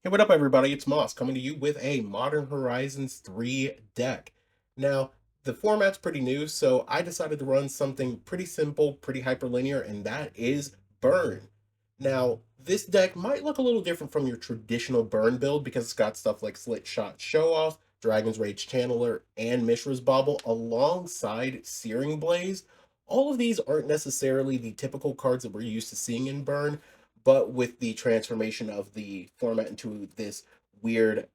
Hey, what up, everybody? It's Moss coming to you with a Modern Horizons 3 deck. Now, the format's pretty new, so I decided to run something pretty simple, pretty hyperlinear, and that is Burn. Now, this deck might look a little different from your traditional Burn build because it's got stuff like Slit Shot Show Off, Dragon's Rage Channeler, and Mishra's Bauble alongside Searing Blaze. All of these aren't necessarily the typical cards that we're used to seeing in Burn, but with the transformation of the format into this weird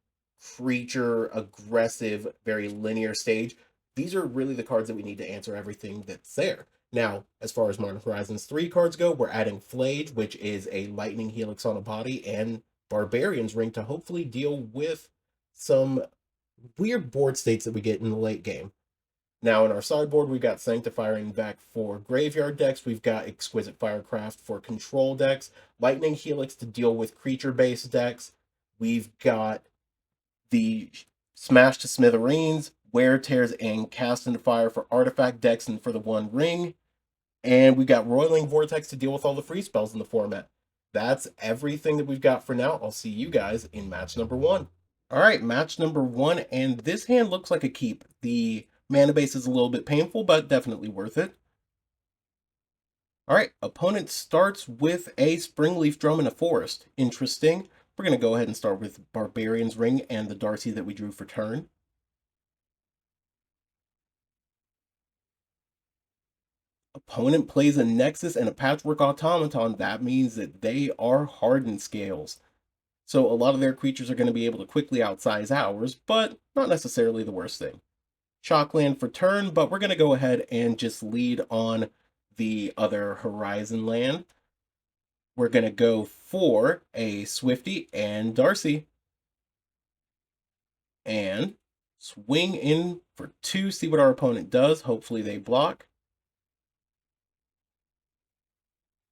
creature aggressive very linear stage, these are really the cards that we need to answer everything that's there. Now, as far as Modern Horizons 3 cards go, we're adding Flage, which is a lightning helix on a body, and Barbarian's Ring to hopefully deal with some weird board states that we get in the late game. Now in our sideboard, we've got Sanctifying Back for graveyard decks. We've got Exquisite Firecraft for control decks. Lightning Helix to deal with creature-based decks. We've got the Smash to Smithereens, Wear Tears, and Cast into Fire for artifact decks and for the One Ring. And we've got Roiling Vortex to deal with all the free spells in the format. That's everything that we've got for now. I'll see you guys in match number 1. All right, match number 1, and this hand looks like a keep. The mana base is a little bit painful, but definitely worth it. All right, opponent starts with a Springleaf Drum in a Forest. Interesting. We're going to go ahead and start with Barbarian's Ring and the Darcy that we drew for turn. Opponent plays a Nexus and a Patchwork Automaton. That means that they are Hardened Scales. So a lot of their creatures are going to be able to quickly outsize ours, but not necessarily the worst thing. Chalkland for turn, but we're going to go ahead and just lead on the other Horizon land. We're going to go for a Swifty and Darcy. And swing in for 2, see what our opponent does. Hopefully they block.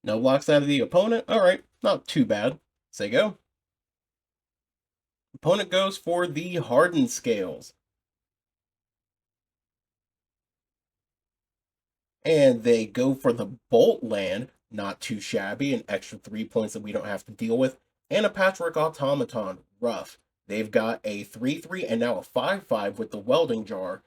No blocks out of the opponent. All right, not too bad. Say go. Opponent goes for the Hardened Scales. And they go for the Bolt land, not too shabby, an extra 3 points that we don't have to deal with, and a Patchwork Automaton, rough. They've got a 3/3 and now a 5/5 with the Welding Jar.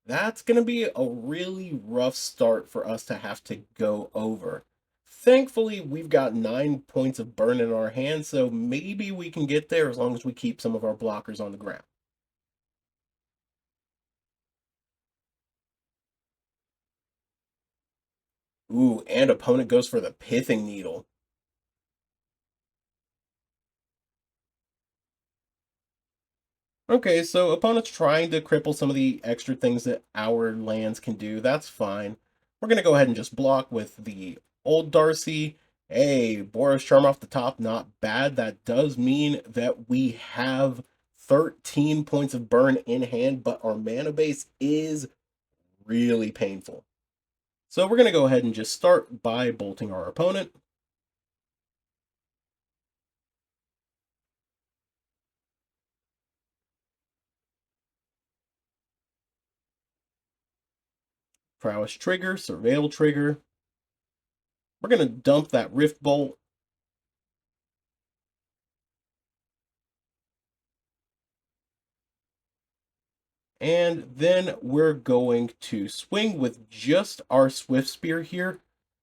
That's going to be a really rough start for us to have to go over. Thankfully, we've got 9 points of burn in our hand, so maybe we can get there as long as we keep some of our blockers on the ground. Ooh, and opponent goes for the Pithing Needle. Okay, so opponent's trying to cripple some of the extra things that our lands can do. That's fine. We're going to go ahead and just block with the old Darcy. Hey, Boros Charm off the top, not bad. That does mean that we have 13 points of burn in hand, but our mana base is really painful. So we're going to go ahead and just start by bolting our opponent. Prowess trigger, Surveil trigger. We're going to dump that Rift Bolt. And then we're going to swing with just our Swift Spear here.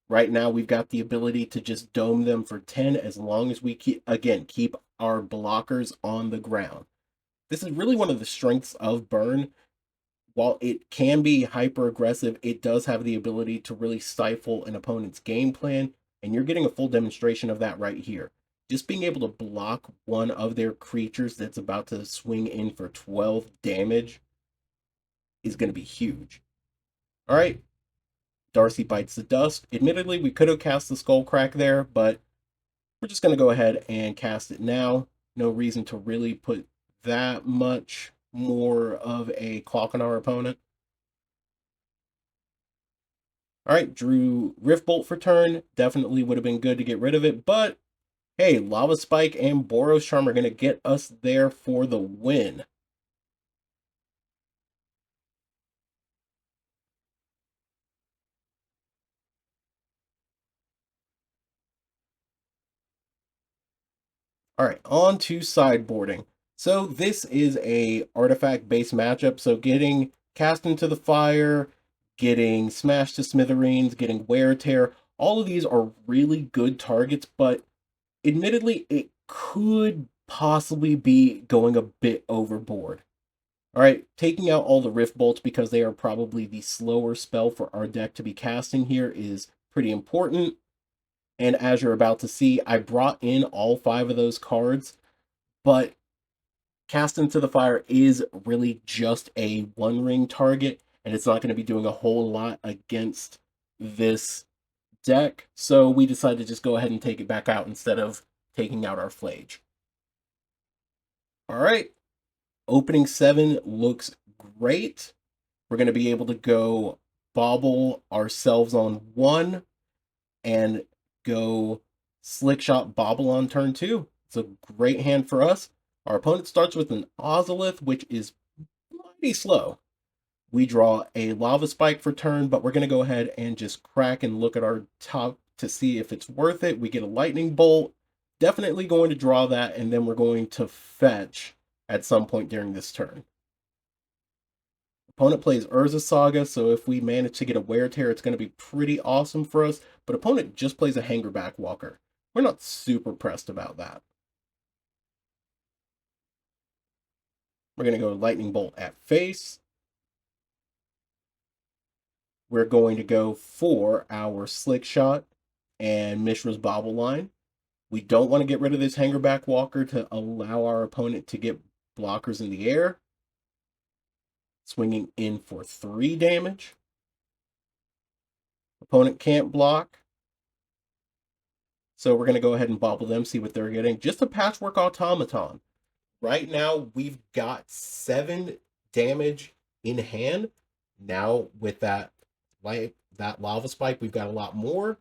Right now, we've got the ability to just dome them for 10 as long as we keep our blockers on the ground. This is really one of the strengths of Burn. While it can be hyper aggressive, it does have the ability to really stifle an opponent's game plan, and you're getting a full demonstration of that right here. Just being able to block one of their creatures that's about to swing in for 12 damage is going to be huge. All right, Darcy bites the dust. Admittedly, we could have cast the Skull Crack there, but we're just going to go ahead and cast it now. No reason to really put that much more of a clock on our opponent. All right, drew Rift Bolt for turn. Definitely would have been good to get rid of it, but hey, Lava Spike and Boros Charm are going to get us there for the win. All right, on to sideboarding. So this is a artifact-based matchup, so getting cast into the fire, getting smashed to smithereens, getting wear tear, all of these are really good targets, but admittedly, it could possibly be going a bit overboard. All right, taking out all the Rift Bolts because they are probably the slower spell for our deck to be casting here is pretty important. And as you're about to see, I brought in all 5 of those cards, but Cast into the Fire is really just a one-ring target, and it's not going to be doing a whole lot against this deck, so we decided to just go ahead and take it back out instead of taking out our Flage. All right, opening 7 looks great. We're going to be able to go bobble ourselves on 1 and go Slick Shot Bobble on turn 2. It's a great hand for us. Our opponent starts with an Ozolith, which is mighty slow. We draw a Lava Spike for turn, but we're going to go ahead and just crack and look at our top to see if it's worth it. We get a Lightning Bolt. Definitely going to draw that, and then we're going to fetch at some point during this turn. Opponent plays Urza Saga, so if we manage to get a Wear Tear, it's going to be pretty awesome for us. But opponent just plays a Hangerback Walker. We're not super pressed about that. We're going to go Lightning Bolt at face. We're going to go for our Slick Shot and Mishra's Bobble line. We don't want to get rid of this Hangerback Walker to allow our opponent to get blockers in the air. Swinging in for 3 damage. Opponent can't block. So we're going to go ahead and bobble them, see what they're getting. Just a Patchwork Automaton. Right now, we've got 7 damage in hand. Now, with that Lava Spike, we've got a lot more.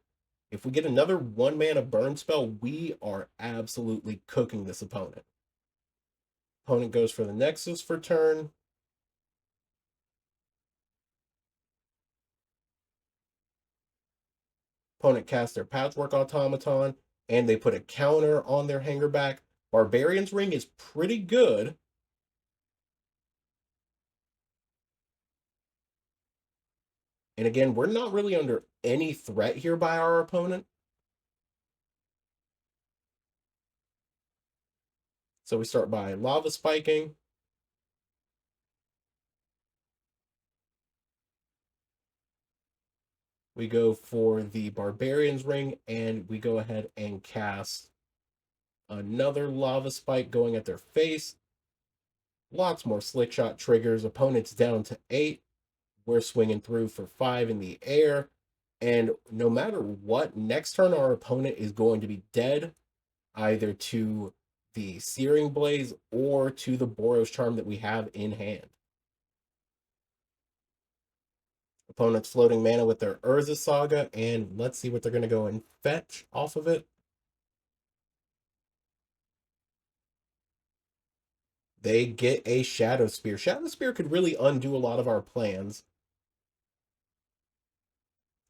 If we get another 1-mana burn spell, we are absolutely cooking this opponent. Opponent goes for the Nexus for turn. Opponent casts their Patchwork Automaton, and they put a counter on their Hangerback. Barbarian's Ring is pretty good. And again, we're not really under any threat here by our opponent. So we start by Lava Spiking. We go for the Barbarian's Ring, and we go ahead and cast another Lava Spike going at their face. Lots more Slick Shot triggers. Opponent's down to 8. We're swinging through for 5 in the air. And no matter what, next turn our opponent is going to be dead, either to the Searing Blaze or to the Boros Charm that we have in hand. Opponent's floating mana with their Urza Saga, and let's see what they're going to go and fetch off of it. They get a Shadow Spear. Shadow Spear could really undo a lot of our plans.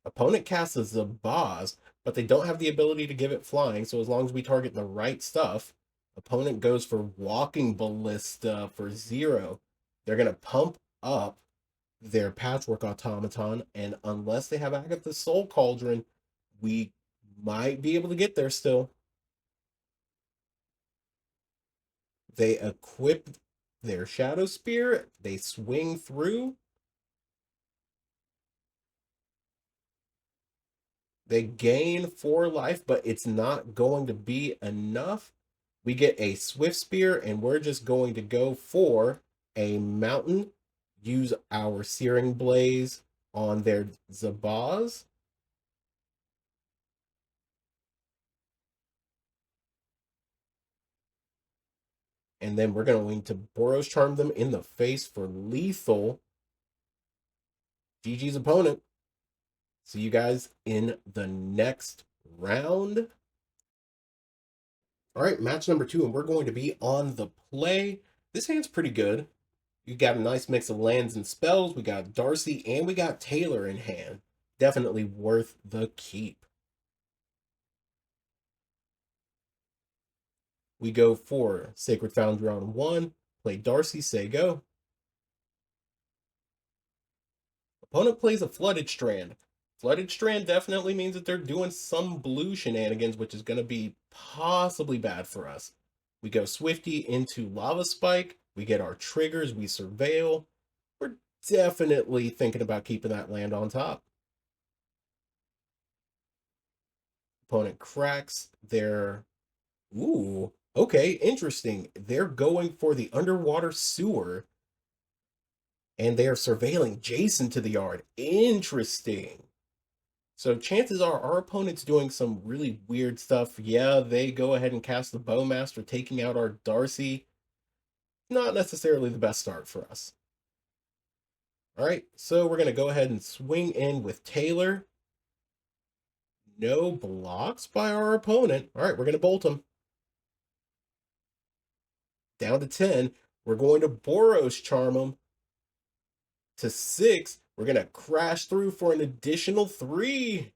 Opponent casts a Zabaz, but they don't have the ability to give it flying, so as long as we target the right stuff, opponent goes for Walking Ballista for 0. They're going to pump up their Patchwork Automaton, and unless they have Agatha's Soul Cauldron, we might be able to get there still. They equip their Shadow Spear, they swing through. They gain 4 life, but it's not going to be enough. We get a Swift Spear, and we're just going to go for a Mountain. Use our Searing Blaze on their Zabaz. And then we're going to Boros Charm them in the face for lethal. GG's opponent. See you guys in the next round. All right, match number 2, and we're going to be on the play. This hand's pretty good. You got a nice mix of lands and spells. We got Darcy and we got Taylor in hand. Definitely worth the keep. We go for Sacred Foundry on 1, play Darcy, say go. Opponent plays a Flooded Strand. Flooded Strand definitely means that they're doing some blue shenanigans, which is going to be possibly bad for us. We go Swifty into Lava Spike. We get our triggers. We surveil. We're definitely thinking about keeping that land on top. Opponent cracks their... Ooh, okay, interesting. They're going for the Underwater Sewer, and they are surveilling Jason to the yard. Interesting. So chances are our opponent's doing some really weird stuff. Yeah, they go ahead and cast the Bowmaster, taking out our Darcy. Not necessarily the best start for us. All right, so we're going to go ahead and swing in with Taylor. No blocks by our opponent. All right, we're going to bolt him. Down to 10. We're going to Boros Charm him. To 6. We're going to crash through for an additional 3.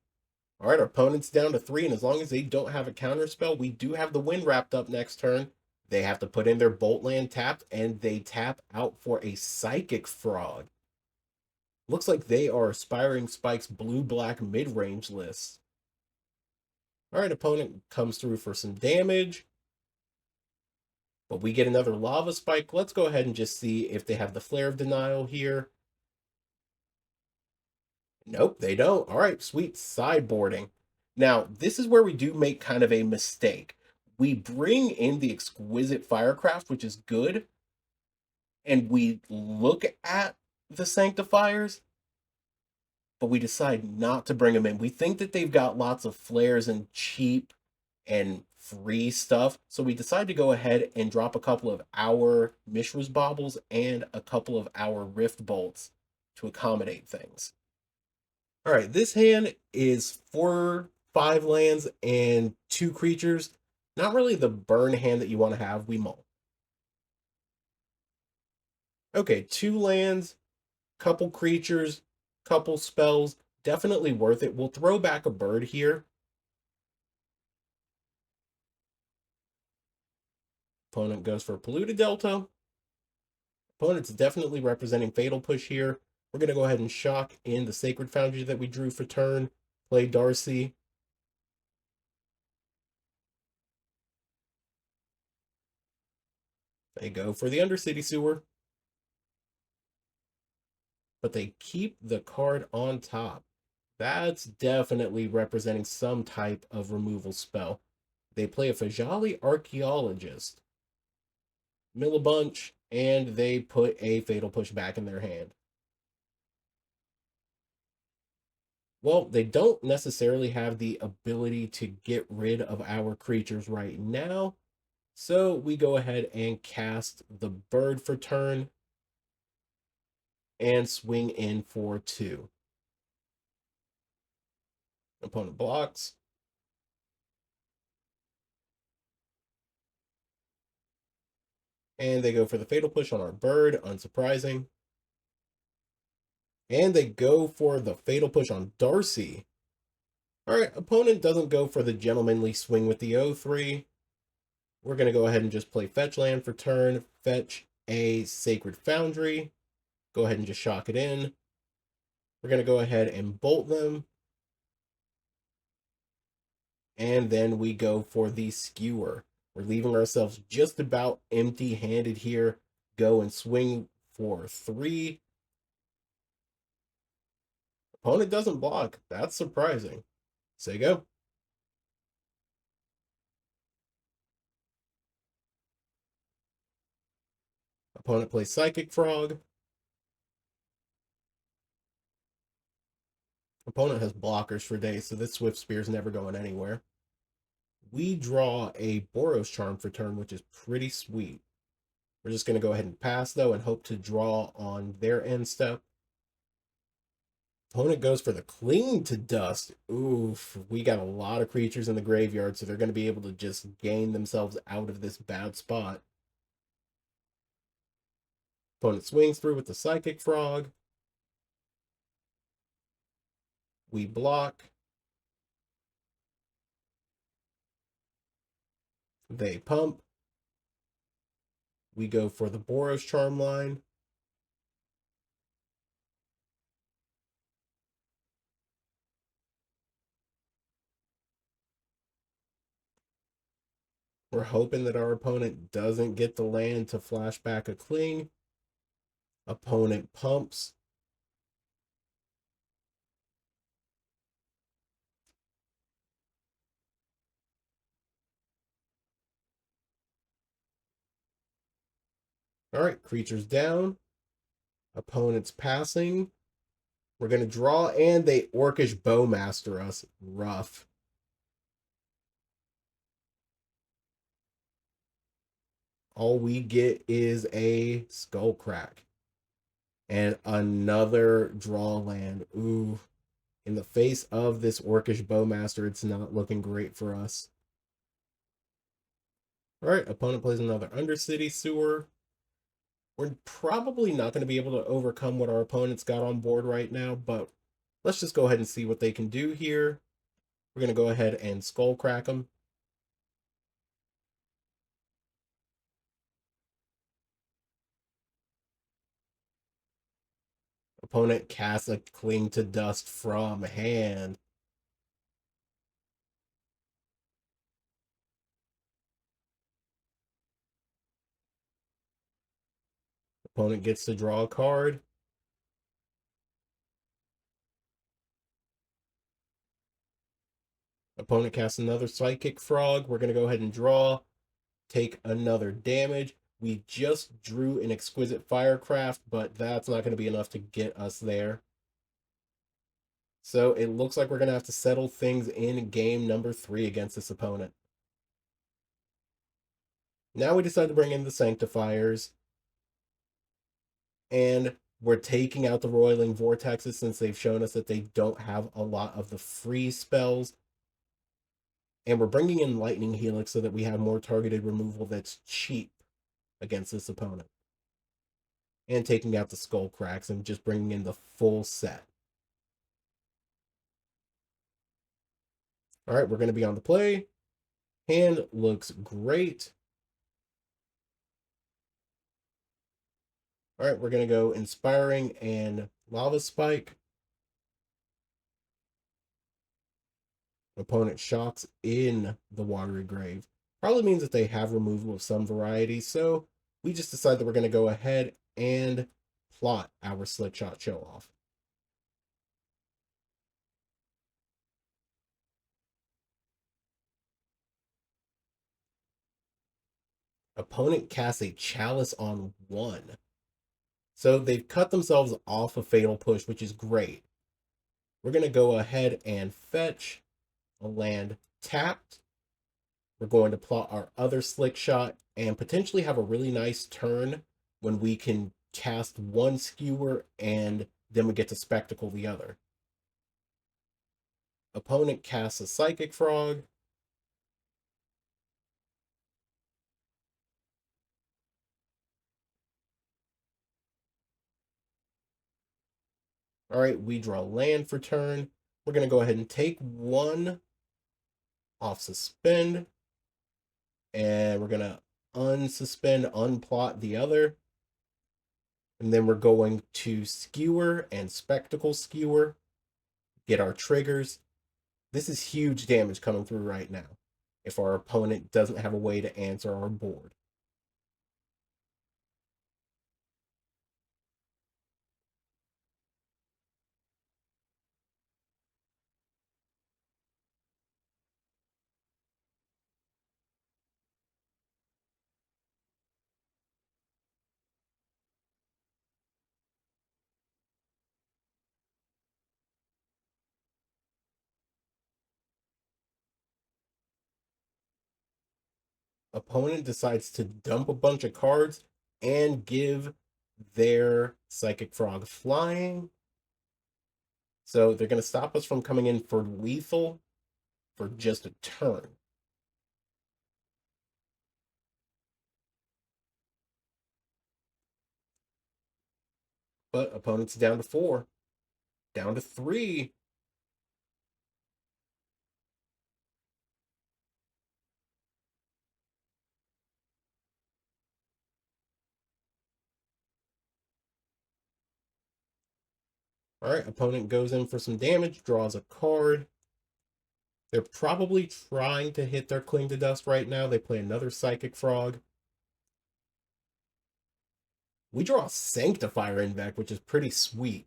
All right, our opponent's down to 3, and as long as they don't have a counter spell, we do have the Wind wrapped up next turn. They have to put in their Bolt land tapped, and they tap out for a Psychic Frog. Looks like they are Aspiring Spike's blue-black mid-range list. All right, opponent comes through for some damage. But we get another Lava Spike. Let's go ahead and just see if they have the Flare of Denial here. Nope, they don't. All right, sweet. Sideboarding. Now, this is where we do make kind of a mistake. We bring in the Exquisite Firecraft, which is good, and we look at the Sanctifiers, but we decide not to bring them in. We think that they've got lots of flares and cheap and free stuff, so we decide to go ahead and drop a couple of our Mishra's Baubles and a couple of our Rift Bolts to accommodate things. All right, this hand is 4/5 lands and 2 creatures. Not really the burn hand that you want to have. We mull. Okay, 2 lands, couple creatures, couple spells. Definitely worth it. We'll throw back a bird here. Opponent goes for Polluted Delta. Opponent's definitely representing Fatal Push here. We're going to go ahead and shock in the Sacred Foundry that we drew for turn. Play Darcy. They go for the Undercity Sewer. But they keep the card on top. That's definitely representing some type of removal spell. They play a Fajali Archaeologist, mill a bunch, and they put a Fatal Push back in their hand. Well, they don't necessarily have the ability to get rid of our creatures right now, so we go ahead and cast the bird for turn and swing in for 2. Opponent blocks. And they go for the Fatal Push on our bird, unsurprising. And they go for the Fatal Push on Darcy. All right, opponent doesn't go for the Gentlemanly Swing with the 0/3. We're going to go ahead and just play Fetch Land for turn, fetch a Sacred Foundry. Go ahead and just shock it in. We're going to go ahead and bolt them. And then we go for the Skewer. We're leaving ourselves just about empty-handed here. Go and swing for 3. Opponent doesn't block. That's surprising. Say go. Opponent plays Psychic Frog. Opponent has blockers for days, so this Swift Spear is never going anywhere. We draw a Boros Charm for turn, which is pretty sweet. We're just going to go ahead and pass, though, and hope to draw on their end step. Opponent goes for the Cling to Dust. Oof, we got a lot of creatures in the graveyard, so they're going to be able to just gain themselves out of this bad spot. Opponent swings through with the Psychic Frog. We block. They pump. we go for the Boros charm line. We're hoping that our opponent doesn't get the land to flash back a cling. Opponent pumps. All right, creatures down. Opponent's passing. We're going to draw, and they Orcish Bowmaster us. Rough. All we get is a Skull Crack. And another draw land. Ooh. In the face of this Orcish Bowmaster, it's not looking great for us. All right, opponent plays another Undercity Sewer. We're probably not going to be able to overcome what our opponent's got on board right now, but let's just go ahead and see what they can do here. We're going to go ahead and Skull Crack them. Opponent casts a Cling to Dust from hand. Opponent gets to draw a card. Opponent casts another Psychic Frog. We're going to go ahead and draw. Take another damage. We just drew an Exquisite Firecraft, but that's not going to be enough to get us there. So it looks like we're going to have to settle things in game number 3 against this opponent. Now we decide to bring in the Sanctifiers. And we're taking out the Roiling Vortexes since they've shown us that they don't have a lot of the free spells. And we're bringing in Lightning Helix so that we have more targeted removal that's cheap against this opponent. And taking out the Skull Cracks and just bringing in the full set. All right, we're going to be on the play. Hand looks great. All right, we're going to go Inspiring and Lava Spike. Opponent shocks in the Watery Grave. Probably means that they have removal of some variety, so we just decide that we're going to go ahead and plot our Slickshot Show-Off. Opponent casts a Chalice on 1. So they've cut themselves off a Fatal Push, which is great. We're going to go ahead and fetch a land tapped. We're going to plot our other Slick Shot and potentially have a really nice turn when we can cast one Skewer and then we get to Spectacle the other. Opponent casts a Psychic Frog. All right, we draw land for turn. We're going to go ahead and take one off Suspend. And we're going to unsuspend, unplot the other. And then we're going to Skewer and Spectacle Skewer. Get our triggers. This is huge damage coming through right now if our opponent doesn't have a way to answer our board. Opponent decides to dump a bunch of cards and give their Psychic Frog flying. So they're going to stop us from coming in for lethal for just a turn. But opponent's down to 4. Down to 3. All right, opponent goes in for some damage, draws a card. They're probably trying to hit their Cling to Dust right now. They play another Psychic Frog. We draw a Sanctifier in deck, which is pretty sweet.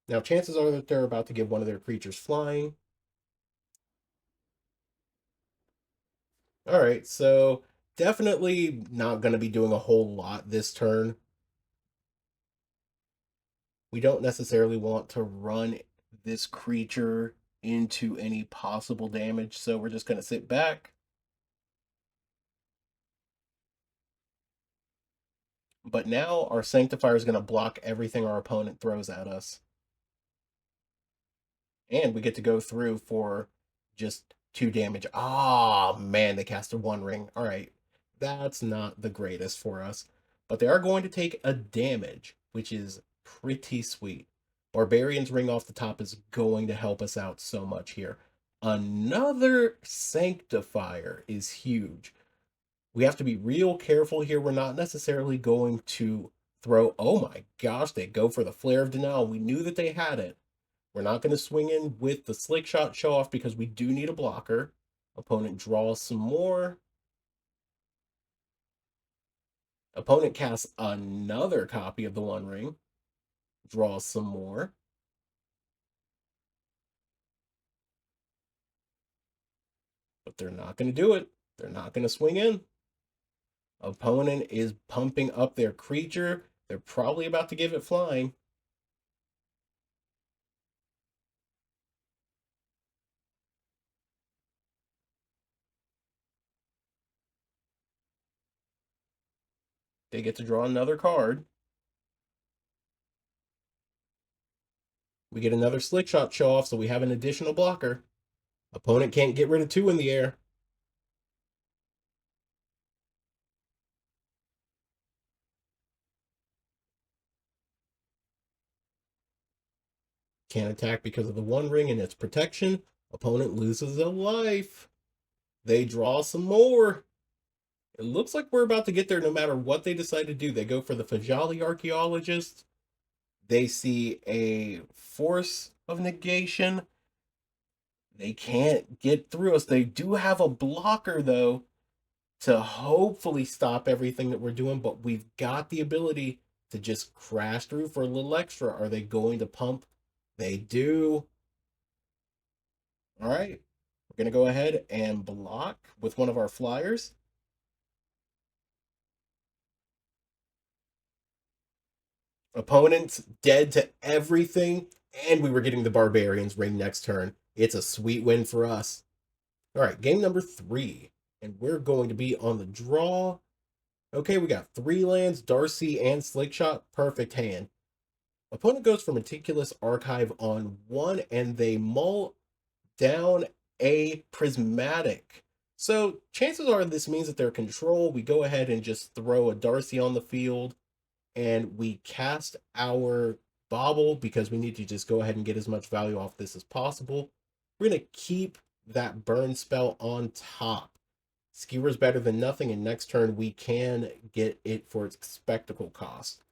Now, chances are that they're about to give one of their creatures flying. All right, so definitely not going to be doing a whole lot this turn. We don't necessarily want to run this creature into any possible damage, so we're just going to sit back. But now our Sanctifier is going to block everything our opponent throws at us. And we get to go through for just 2 damage. Ah, man, they cast a One Ring. All right, that's not the greatest for us. But they are going to take a damage, which is pretty sweet. Barbarian's Ring off the top is going to help us out so much here. Another Sanctifier is huge. We have to be real careful here. We're not necessarily going to throw... Oh my gosh, they go for the Flare of Denial. We knew that they had it. We're not going to swing in with the Slick Shot Show Off because we do need a blocker. Opponent draws some more. Opponent casts another copy of the One Ring. Draws some more. But they're not going to do it. They're not going to swing in. Opponent is pumping up their creature. They're probably about to give it flying. They get to draw another card. We get another Slick Shot Show Off, so we have an additional blocker. Opponent can't get rid of 2 in the air. Can't attack because of the One Ring and its protection. Opponent loses a life. They draw some more. It looks like we're about to get there no matter what they decide to do. They go for the Fajali Archaeologist. They see a Force of Negation. They can't get through us. They do have a blocker, though, to hopefully stop everything that we're doing, but we've got the ability to just crash through for a little extra. Are they going to pump? They do. All right. We're going to go ahead and block with one of our flyers. Opponents dead to everything, and we were getting the Barbarian's Ring next turn. It's a sweet win for us. All right, game number 3, and we're going to be on the draw. Okay, we got 3 lands, Darcy and Slickshot. Perfect hand. Opponent goes for Meticulous Archive on 1, and they mull down a Prismatic. So chances are this means that they're control. We go ahead and just throw a Darcy on the field, and we cast our Bauble because we need to just go ahead and get as much value off this as possible. We're going to keep that burn spell on top. Skewer's better than nothing, and next turn we can get it for its spectacle cost.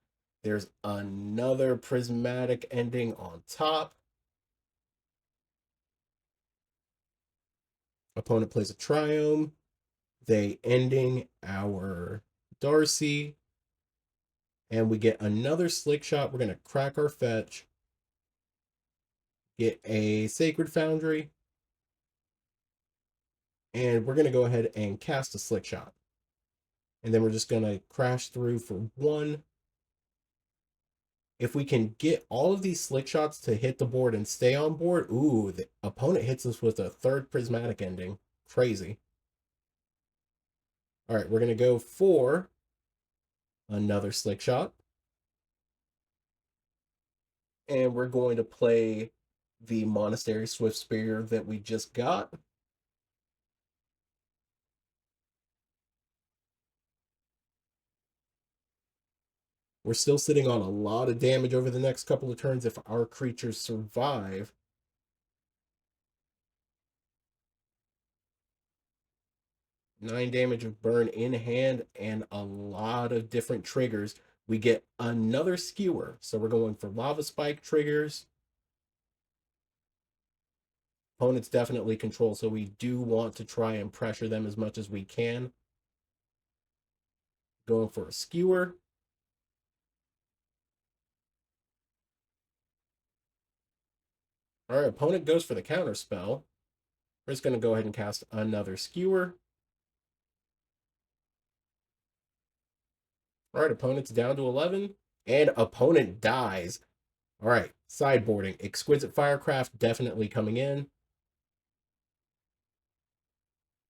There's another Prismatic ending on top. Opponent plays a Triome. They ending our Darcy. And we get another Slick Shot. We're going to crack our fetch. Get a Sacred Foundry. And we're going to go ahead and cast a Slick Shot. And then we're just going to crash through for 1. If we can get all of these Slick Shots to hit the board and stay on board, ooh, the opponent hits us with a 3rd Prismatic ending. Crazy. All right, we're going to go for another Slick Shot. And we're going to play the Monastery Swift Spear that we just got. We're still sitting on a lot of damage over the next couple of turns if our creatures survive. Nine damage of burn in hand and a lot of different triggers. We get another skewer. So we're going for lava spike triggers. Opponents definitely control, so we do want to try and pressure them as much as we can. Going for a skewer. All right, opponent goes for the counter spell. We're just going to go ahead and cast another skewer. All right, opponent's down to 11, and opponent dies. All right, sideboarding. Exquisite Firecraft definitely coming in.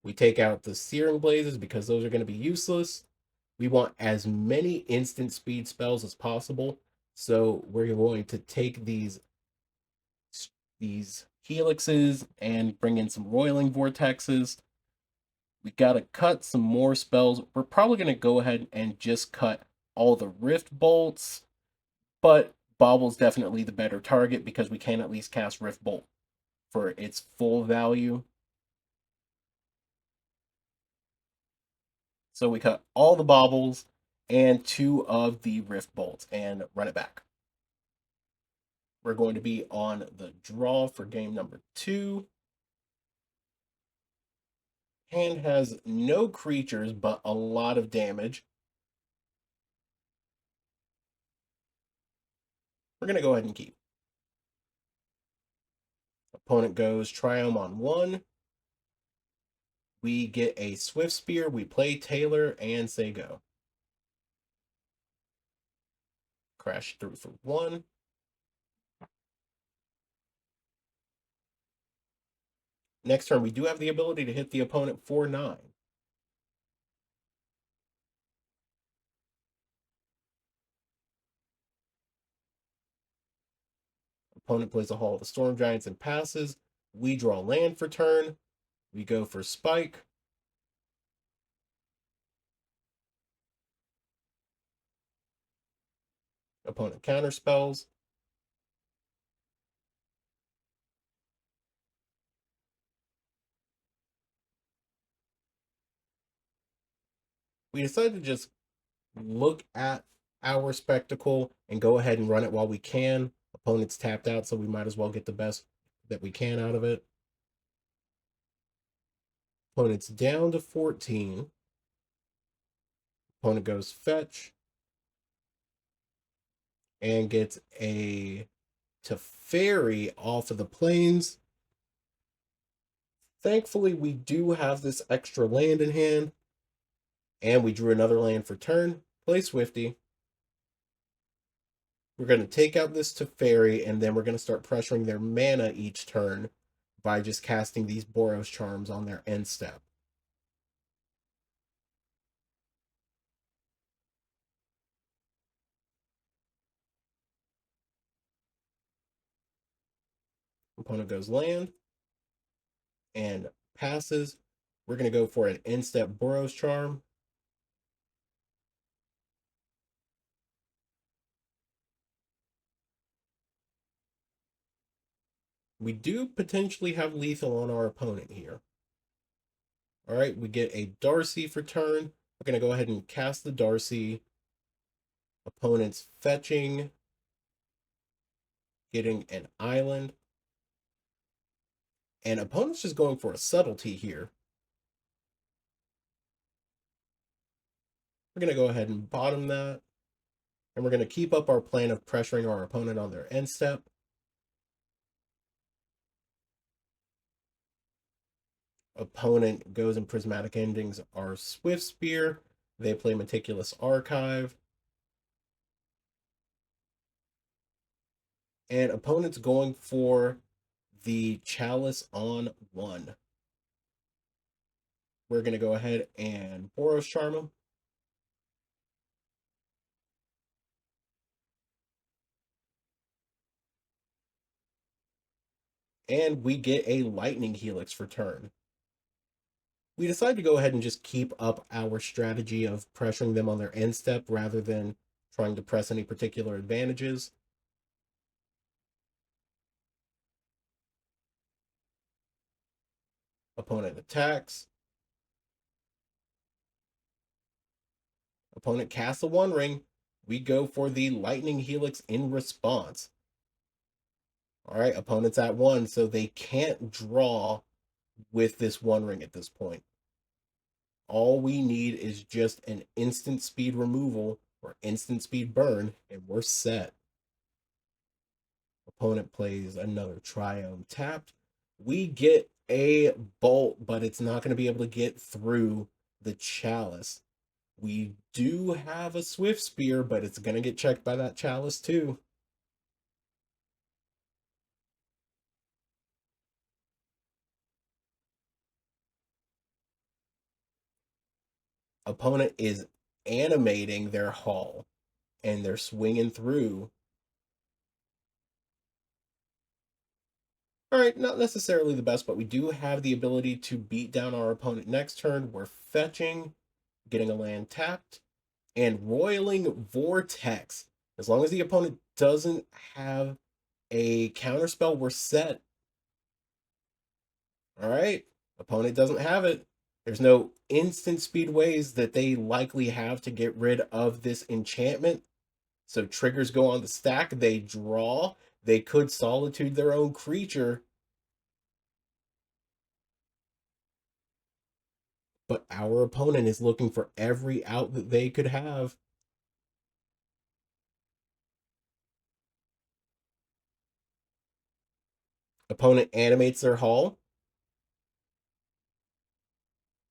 We take out the Searing Blazes because those are going to be useless. We want as many instant speed spells as possible. So we're going to take these helixes and bring in some roiling vortexes. We got to cut some more spells. We're probably going to go ahead and just cut all the Rift Bolts, but Bobble's definitely the better target because we can at least cast Rift Bolt for its full value. So we cut all the Baubles and 2 of the Rift Bolts and run it back. We're going to be on the draw for game number 2. Hand has no creatures, but a lot of damage. We're going to go ahead and keep. Opponent goes Triumph on 1. We get a Swift Spear. We play Taylor and say go. Crash through for 1. Next turn, we do have the ability to hit the opponent for 9. Opponent plays a Hall of the Storm Giants and passes. We draw land for turn. We go for Spike. Opponent counterspells. We decided to just look at our spectacle and go ahead and run it while we can. Opponent's tapped out, so we might as well get the best that we can out of it. Opponent's down to 14. Opponent goes fetch and gets a Teferi off of the plains. Thankfully, we do have this extra land in hand, and we drew another land for turn. Play Swifty. We're going to take out this Teferi, and then we're going to start pressuring their mana each turn by just casting these Boros charms on their end step. Opponent goes land and passes. We're going to go for an end step Boros charm. We do potentially have lethal on our opponent here. All right, we get a Darcy for turn. We're going to go ahead and cast the Darcy. Opponent's fetching, getting an island. And opponent's just going for a subtlety here. We're going to go ahead and bottom that. And we're going to keep up our plan of pressuring our opponent on their end step. Opponent goes in Prismatic Endings, our Swift Spear. They play Meticulous Archive. And opponent's going for the Chalice on 1. We're going to go ahead and Boros Charm him. And we get a Lightning Helix for turn. We decided to go ahead and just keep up our strategy of pressuring them on their end step rather than trying to press any particular advantages. Opponent attacks. Opponent casts a One Ring. We go for the Lightning Helix in response. All right, opponent's at 1, so they can't draw with this One Ring at this point. All we need is just an instant speed removal or instant speed burn, and we're set. Opponent plays another Triome tapped. We get a Bolt, but it's not going to be able to get through the Chalice. We do have a Swift Spear, but it's going to get checked by that Chalice too. Opponent is animating their Haul, and they're swinging through. All right, not necessarily the best, but we do have the ability to beat down our opponent next turn. We're fetching, getting a land tapped, and roiling Vortex. As long as the opponent doesn't have a counterspell, we're set. All right, opponent doesn't have it. There's no instant speed ways that they likely have to get rid of this enchantment. So triggers go on the stack, they draw. They could Solitude their own creature, but our opponent is looking for every out that they could have. Opponent animates their Haul.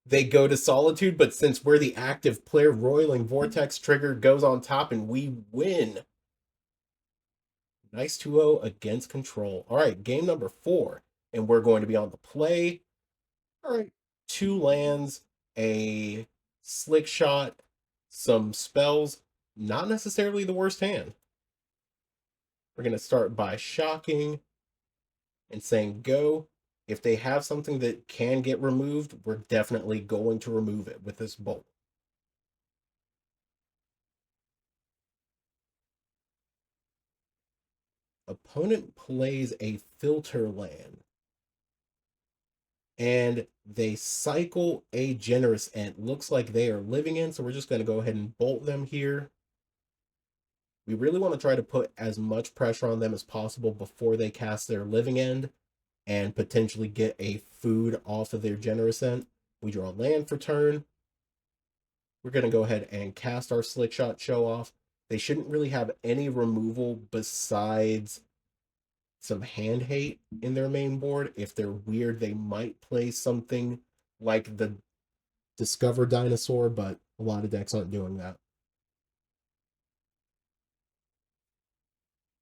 They go to Solitude, but since we're the active player, Roiling Vortex trigger goes on top and we win. Nice 2-0 against Control. All right, game number 4, and we're going to be on the play. All right, 2 lands, a Slick Shot, some spells. Not necessarily the worst hand. We're going to start by shocking and saying go. If they have something that can get removed, we're definitely going to remove it with this Bolt. Opponent plays a filter land, and they cycle a Generous Ent. Looks like they are living in, so we're just going to go ahead and bolt them here. We really want to try to put as much pressure on them as possible before they cast their Living End and potentially get a food off of their Generous Ent. We draw land for turn. We're going to go ahead and cast our Slick Shot Show Off. They shouldn't really have any removal besides some hand hate in their main board. If they're weird, they might play something like the Discover Dinosaur, but a lot of decks aren't doing that.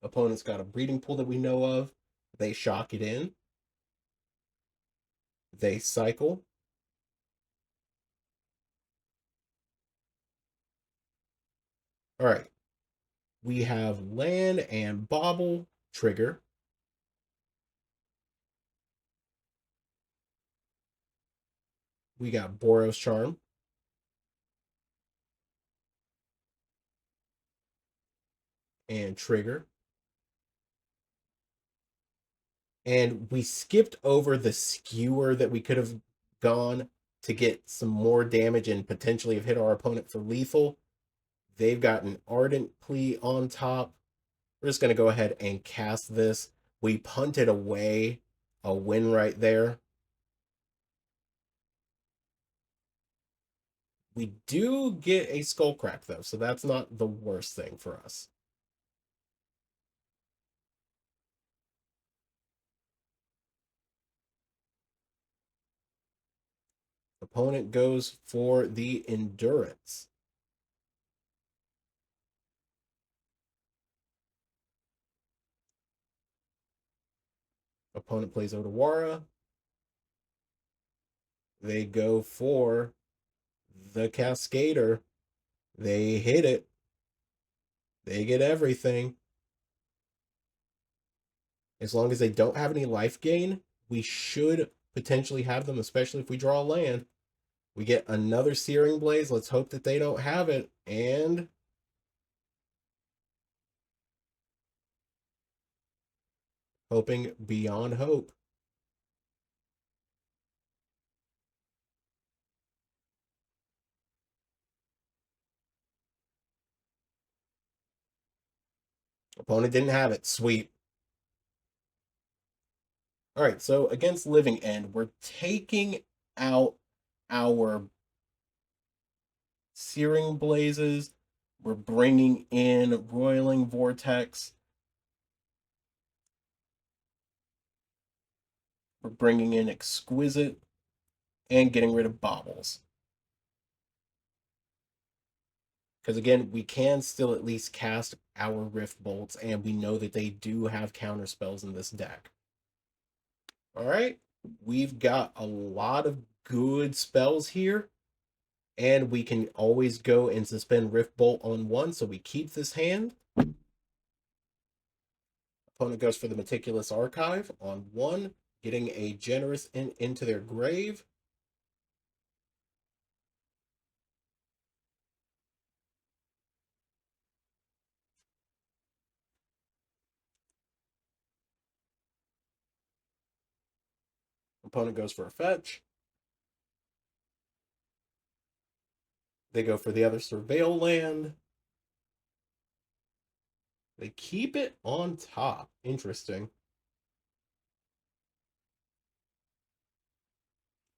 Opponent's got a Breeding Pool that we know of. They shock it in. They cycle. All right. We have land and bobble trigger. We got Boros Charm. And trigger. And we skipped over the skewer that we could have gone to get some more damage and potentially have hit our opponent for lethal. They've got an Ardent Plea on top. We're just going to go ahead and cast this. We punted away a win right there. We do get a Skullcrack, though, so that's not the worst thing for us. Opponent goes for the Endurance. Opponent plays Otawara. They go for the Cascader. They hit it. They get everything. As long as they don't have any life gain, we should potentially have them, especially if we draw a land. We get another Searing Blaze. Let's hope that they don't have it. And hoping beyond hope. Opponent didn't have it. Sweep. All right, so against Living End, we're taking out our Searing Blazes. We're bringing in Roiling Vortex. We're bringing in Exquisite and getting rid of Baubles. Because again, we can still at least cast our Rift Bolts, and we know that they do have counter spells in this deck. All right, we've got a lot of good spells here, and we can always go and suspend Rift Bolt on one, so we keep this hand. Opponent goes for the Meticulous Archive on one, getting a Generous into their grave. Opponent goes for a fetch. They go for the other Surveil land. They keep it on top. Interesting.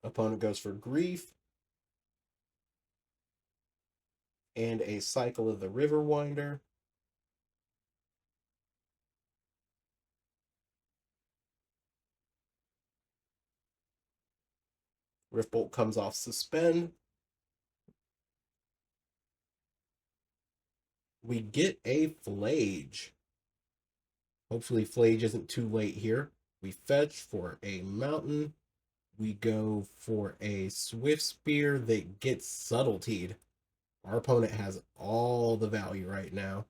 Opponent goes for Grief and a Cycle of the Riverwinder. Riftbolt comes off suspend. We get a Flage. Hopefully Flage isn't too late here. We fetch for a mountain. We go for a Swift Spear that gets subtletied. Our opponent has all the value right now.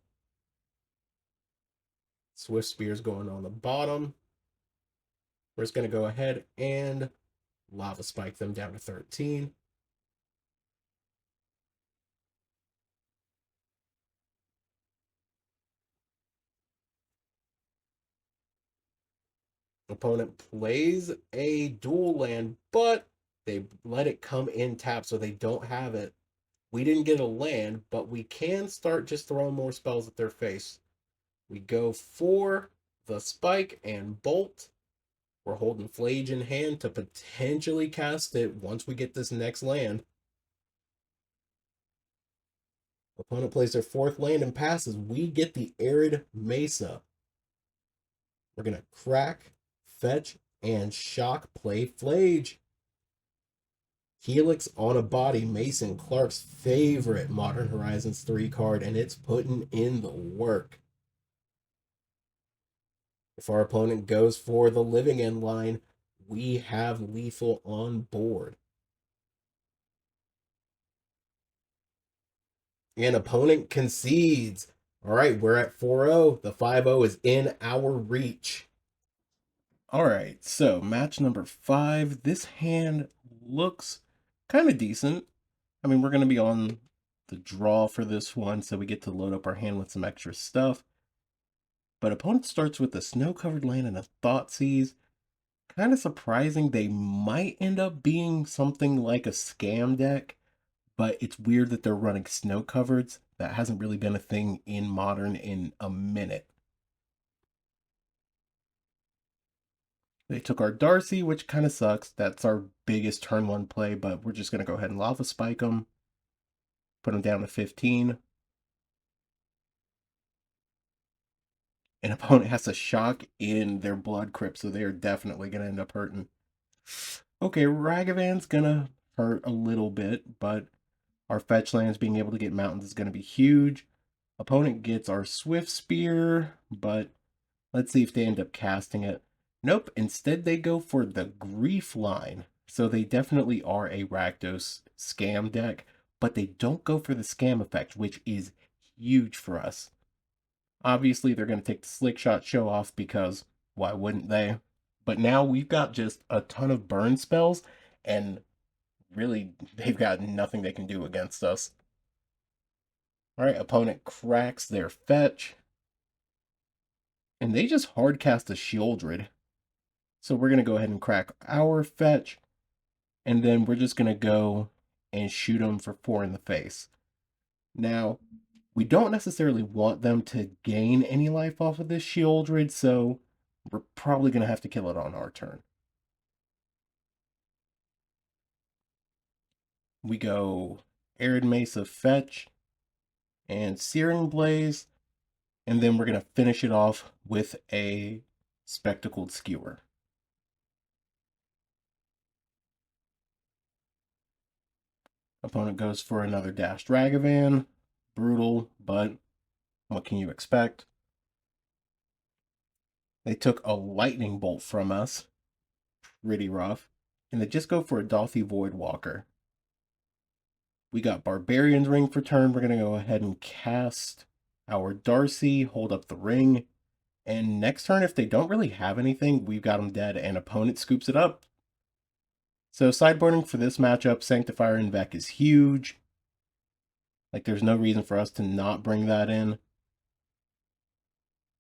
Swift Spear's going on the bottom. We're just going to go ahead and Lava Spike them down to 13. Opponent plays a dual land, but they let it come in tap, so they don't have it. We didn't get a land, but we can start just throwing more spells at their face. We go for the Spike and Bolt. We're holding Flage in hand to potentially cast it once we get this next land. Opponent plays their fourth land and passes. We get the Arid Mesa. We're going to crack, fetch, and shock play Flage. Helix on a Body, Mason Clark's favorite Modern Horizons 3 card, and it's putting in the work. If our opponent goes for the Living End line, we have lethal on board. And opponent concedes. All right, we're at 4-0. The 5-0 is in our reach. All right, so match number 5. This hand looks kind of decent. I mean, we're going to be on the draw for this one, so we get to load up our hand with some extra stuff. But opponent starts with a Snow-Covered Land and a Thoughtseize. Kind of surprising. They might end up being something like a scam deck, but it's weird that they're running Snow-Covereds. That hasn't really been a thing in Modern in a minute. They took our Darcy, which kind of sucks. That's our biggest turn 1 play, but we're just going to go ahead and Lava Spike them. Put them down to 15. An opponent has to shock in their Blood Crypt, so they're definitely going to end up hurting. Okay, Ragavan's going to hurt a little bit, but our fetch lands being able to get mountains is going to be huge. Opponent gets our Swift Spear, but let's see if they end up casting it. Nope, instead they go for the Grief line. So they definitely are a Rakdos scam deck, but they don't go for the scam effect, which is huge for us. Obviously, they're going to take the Slick Shot show off because why wouldn't they? But now we've got just a ton of burn spells, and really, they've got nothing they can do against us. All right, opponent cracks their fetch. And they just hard cast a Shieldred. So we're going to go ahead and crack our fetch. And then we're just going to go and shoot them for 4 in the face. Now, We don't necessarily want them to gain any life off of this Shieldred, so we're probably going to have to kill it on our turn. We go Arid Mesa Fetch and Searing Blaze, and then we're going to finish it off with a Spectacled Skewer. Opponent goes for another Dashed Ragavan. Brutal, but what can you expect? They took a Lightning Bolt from us. Pretty rough. And they just go for a Dolphy Voidwalker. We got Barbarian's Ring for turn. We're going to go ahead and cast our Darcy, hold up the ring. And next turn, if they don't really have anything, we've got them dead, and opponent scoops it up. So sideboarding for this matchup, Sanctifier and Vec is huge. Like, there's no reason for us to not bring that in.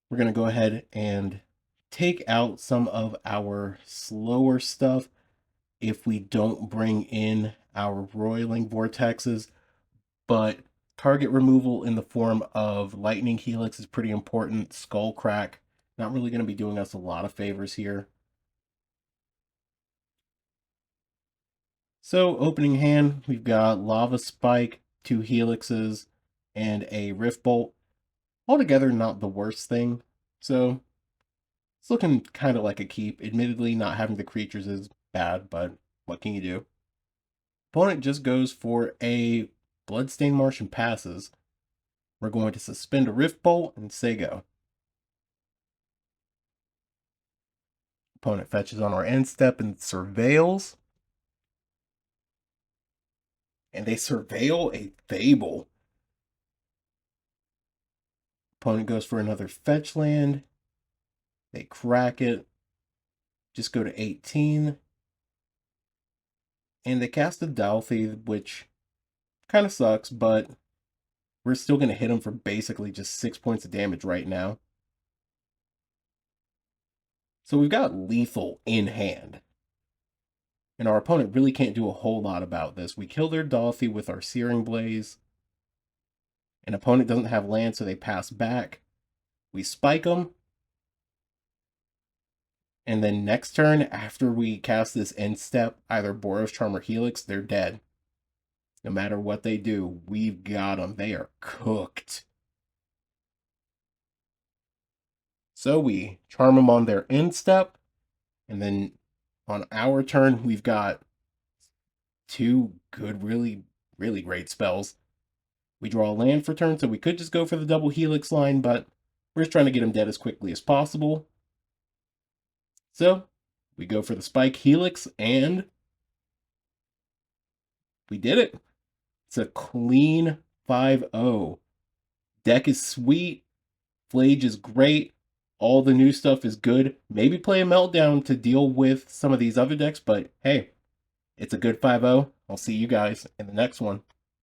We're going to go ahead and take out some of our slower stuff if we don't bring in our Roiling Vortexes, but target removal in the form of Lightning Helix is pretty important. Skull Crack, not really going to be doing us a lot of favors here. So opening hand, we've got Lava Spike, 2 Helixes, and a Rift Bolt. Altogether, not the worst thing. So it's looking kind of like a keep. Admittedly, not having the creatures is bad, but what can you do? Opponent just goes for a Bloodstained Marsh and passes. We're going to suspend a Rift Bolt and say go. Opponent fetches on our end step and surveils. And they surveil a Fable. Opponent goes for another fetch land. They crack it. Just go to 18. And they cast a Dalthy, which kind of sucks, but we're still going to hit them for basically just 6 points of damage right now. So we've got lethal in hand. And our opponent really can't do a whole lot about this. We kill their Dalthy with our Searing Blaze. An opponent doesn't have land, so they pass back. We spike them. And then next turn, after we cast this end step, either Boros, Charm, or Helix, they're dead. No matter what they do, we've got them. They are cooked. So we charm them on their end step. And then on our turn, we've got 2 good, really, really great spells. We draw a land for turn, so we could just go for the double Helix line, but we're just trying to get them dead as quickly as possible. So we go for the Spike Helix, and we did it. It's a clean 5-0. Deck is sweet. Flage is great. All the new stuff is good. Maybe play a Meltdown to deal with some of these other decks, but hey, it's a good 5-0. I'll see you guys in the next one.